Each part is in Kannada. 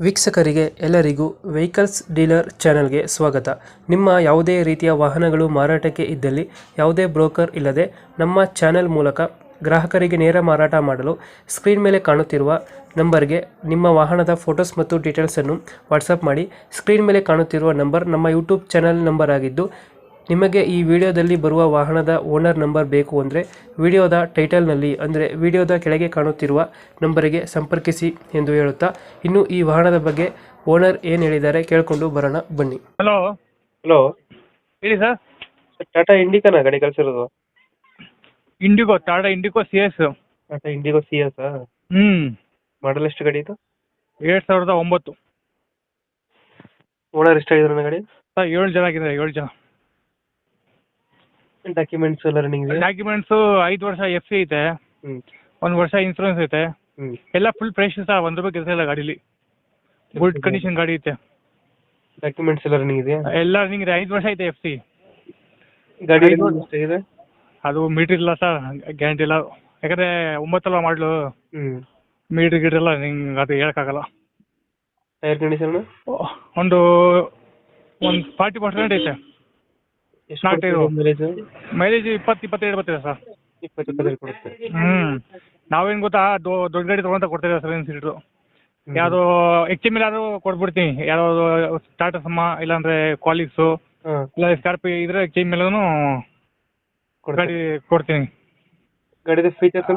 ವೀಕ್ಷಕರಿಗೆ ಎಲ್ಲರಿಗೂ ವೆಹಿಕಲ್ಸ್ ಡೀಲರ್ ಚಾನೆಲ್ಗೆ ಸ್ವಾಗತ. ನಿಮ್ಮ ಯಾವುದೇ ರೀತಿಯ ವಾಹನಗಳು ಮಾರಾಟಕ್ಕೆ ಇದ್ದಲ್ಲಿ ಯಾವುದೇ ಬ್ರೋಕರ್ ಇಲ್ಲದೆ ನಮ್ಮ ಚಾನೆಲ್ ಮೂಲಕ ಗ್ರಾಹಕರಿಗೆ ನೇರ ಮಾರಾಟ ಮಾಡಲು ಸ್ಕ್ರೀನ್ ಮೇಲೆ ಕಾಣುತ್ತಿರುವ ನಂಬರ್ಗೆ ನಿಮ್ಮ ವಾಹನದ ಫೋಟೋಸ್ ಮತ್ತು ಡೀಟೇಲ್ಸನ್ನು ವಾಟ್ಸಪ್ ಮಾಡಿ. ಸ್ಕ್ರೀನ್ ಮೇಲೆ ಕಾಣುತ್ತಿರುವ ನಂಬರ್ ನಮ್ಮ ಯೂಟ್ಯೂಬ್ ಚಾನೆಲ್ ನಂಬರ್ ಆಗಿದ್ದು, ನಿಮಗೆ ಈ ವಿಡಿಯೋದಲ್ಲಿ ಬರುವ ವಾಹನದ ಓನರ್ ನಂಬರ್ ಬೇಕು ಅಂದರೆ ವಿಡಿಯೋದ ಟೈಟಲ್ನಲ್ಲಿ ಅಂದರೆ ವಿಡಿಯೋದ ಕೆಳಗೆ ಕಾಣುತ್ತಿರುವ ನಂಬರಿಗೆ ಸಂಪರ್ಕಿಸಿ ಎಂದು ಹೇಳುತ್ತಾ, ಇನ್ನು ಈ ವಾಹನದ ಬಗ್ಗೆ ಓನರ್ ಏನು ಹೇಳಿದ್ದಾರೆ ಕೇಳಿಕೊಂಡು ಬರೋಣ ಬನ್ನಿ. ಹಲೋ ಹಲೋ, ಹೇಳಿ ಸರ್. ಟಾಟಾ ಇಂಡಿಕಾನ ಗಾಡಿ ಕಳಿಸಿರೋದು? Tata Indigo C S. Tata Indigo C S. Model ಎಷ್ಟು ಗಾಡಿ ಇದು? 2009. ಓನರ್ ಎಷ್ಟಾಗಿದ್ರು ಗಾಡಿ? ಸರ್ 7 ಜನ ಆಗಿದ್ದಾರೆ, 7 ಜನ. ಡಾಕ್ಯುಮೆಂಟ್ಸ್ ಎಲ್ಲ ರನ್ನಿಂಗ್ ಇದೆ? ಡಾಕ್ಯುಮೆಂಟ್ಸು 5 ವರ್ಷ ಎಫ್ ಸಿ ಐತೆ, ಹ್ಮ್ 1 ವರ್ಷ ಇನ್ಸೂರೆನ್ಸ್ ಐತೆ, ಹ್ಮ್ ಎಲ್ಲ ಫುಲ್ ಫ್ರೆಶ್ ಸರ್. 1 ರೂಪಾಯಿ ಕೆಲಸ ಇಲ್ಲ ಗಾಡೀಲಿ. ಗುಡ್ ಕಂಡೀಷನ್ ಗಾಡಿ ಐತೆ. ಡಾಕ್ಯುಮೆಂಟ್ಸ್ ಎಲ್ಲ ರನ್ನಿಂಗ್ ಇದೆಯಾ? ಎಲ್ಲ ರನ್ನಿಂಗ್ ಇದೆ. 5 ವರ್ಷ ಐತೆ ಎಫ್ ಸಿ. ಗಾಡಿ ಐದು ವರ್ಷ. ಎಷ್ಟಾಗಿದೆ? ಅದು ಮೀಟ್ರ್ ಇಲ್ಲ ಸರ್, ಗ್ಯಾರಂಟಿ ಇಲ್ಲ. ಯಾಕಂದರೆ 9 ಮಾಡಲು ಹ್ಮ್ ಮೀಟ್ರ್ ಗೀಟ್ರ್ ಎಲ್ಲ ನಿಂಗೆ ಅದು ಹೇಳೋಕ್ಕಾಗಲ್ಲ. ಟೈರ್ ಕಂಡೀಷನ್ ಒಂದು 40% ಐತೆ. ನಾಲ್ಕು ಟೈರು. ಮೈಲೇಜ್ ಮೈಲೇಜ್ 20-22 ಬರ್ತಿದೆ ಸರ್. 20 ಕೊಡುತ್ತೆ. ನಾವೇನು ಗೊತ್ತಾ, ದೊಡ್ಡ ಗಾಡಿ ತೊಗೊಂತ ಕೊಡ್ತಿದ್ದೆ ಸರ್ ಸೀಟ್ರು. ಯಾವುದೋ ಎಚ್ ಎಮ್ ಎಲ್ ಆದರೂ ಕೊಟ್ಬಿಡ್ತೀನಿ. ಯಾವ್ದು ಟಾಟಾ ಸಮ್ಮ, ಇಲ್ಲಾಂದರೆ ಕ್ವಾಲಿಕ್ಸು, ಇಲ್ಲ ಸ್ಕಾರ್ಪಿಯೋ ಇದ್ರೆ ಎಚ್ ಎಮ್ ಎಲ್ಲೂ ಗಾಡಿ ಕೊಡ್ತೀನಿ. ಗಾಡಿದ features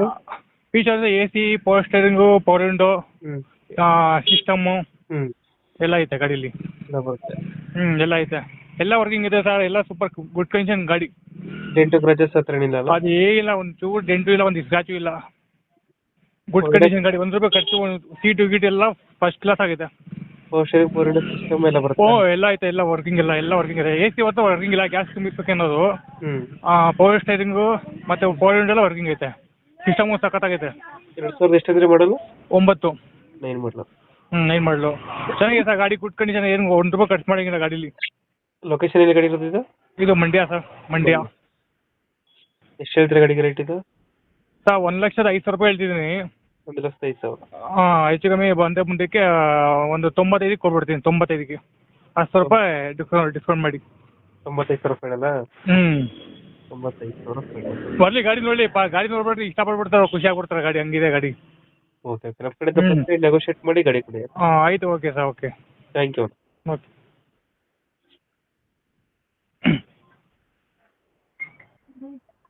features A C, power steering, power window, system ಎಲ್ಲ ಐತೆ ಗಾಡೀಲಿ. ಬರುತ್ತೆ. ಎಲ್ಲ ಐತೆ. ಎಲ್ಲ ವರ್ಕಿಂಗ್ ಇದೆ ಸರ್. ಎಲ್ಲ ಸೂಪರ್ ಗುಡ್ ಕಂಡೀಷನ್ ಗಾಡಿ. ಡೆಂಟು ಕ್ರಚಸ್ ಹತ್ರ ಏನಿಲ್ಲ? ಅದು ಏನಿಲ್ಲ, ಒಂದು ಚೂರು ಡೆಂಟು ಇಲ್ಲ, ಒಂದು ಸ್ಕ್ರಾಚು ಇಲ್ಲ. ಗುಡ್ ಕಂಡೀಷನ್ ಗಾಡಿ. 1 ರೂಪಾಯಿ ಖರ್ಚು. ಸೀಟು ಗೀಟು ಎಲ್ಲ ಫಸ್ಟ್ ಕ್ಲಾಸ್ ಆಗಿದೆ. ಸಿಸ್ಟಮ್ ಎಲ್ಲ ಬರುತ್ತೆ? ಎಲ್ಲ ಐತೆ. ಎಲ್ಲ ವರ್ಕಿಂಗ್ ಇದೆ. ಎ ಸಿ ಹೊತ್ತು ವರ್ಕಿಂಗ್ ಇಲ್ಲ, ಗ್ಯಾಸ್ ತುಂಬಿಸಬೇಕು ಅನ್ನೋದು. ಪವರ್ ಸ್ಟೇರಿಂಗು ಮತ್ತು ಪವರ್ ವಿಂಡೋ ಎಲ್ಲ ವರ್ಕಿಂಗ್ ಐತೆ. ಸಿಸ್ಟಮು ಸಖತ್ತಾಗೈತೆ. 2000 ಎಷ್ಟಾದ್ರೆ ಮಾಡಲು? 9. 9 ಮಾಡಲು. 9 ಮಾಡಲು. ಚೆನ್ನಾಗಿದೆ ಸರ್ ಗಾಡಿ. Good condition. ಏನು 1 ರೂಪಾಯಿ ಖರ್ಚು ಮಾಡೋಂಗಿಲ್ಲ ಗಾಡೀಲಿ. ಲೊಕೇಶನ್ ಎಲ್ಲಿ ಗಾಡಿ ಇರೋದು? ಇದು ಮಂಡ್ಯ ಸರ್, ಮಂಡ್ಯ. ಎಷ್ಟು ಹೇಳ್ತೀರಾ ಗಾಡಿಗೆ ರೇಟ್ ಇದು? ಸರ್ 1,05,000 ರೂಪಾಯಿ ಹೇಳ್ತಿದ್ದೀನಿ. 1,05,000. ಹೆಚ್ಚು ಕಮ್ಮಿ ಬಂದೆ ಮುಂದಕ್ಕೆ ಒಂದು 95ಗೆ ಕೊಟ್ಬಿಡ್ತೀನಿ. 95ಗೆ 10 ರೂಪಾಯಿ ಡಿಸ್ಕೌಂಟ್ ಮಾಡಿ. 95,000 ರೂಪಾಯಿ ಅಲ್ಲ? 95,000 ರೂಪಾಯಿ. ಬರ್ಲಿ ಗಾಡಿ ನೋಡಿ. ಗಾಡಿ ನೋಡ್ಬಿಟ್ರೆ ಇಷ್ಟಪಡ್ಬಿಡ್ತಾರೆ, ಖುಷಿ ಆಗ್ಬಿಡ್ತಾರೆ. ಗಾಡಿ ಹಂಗಿದೆ ಗಾಡಿ. ಓಕೆ, ನಮ್ಮ ಕಡೆಯಿಂದ ನೆಗೋಷಿಯೇಟ್ ಮಾಡಿ ಗಾಡಿ ಕೊಡಿ. ಆಯಿತು. Okay sir. Okay, thank you. Okay.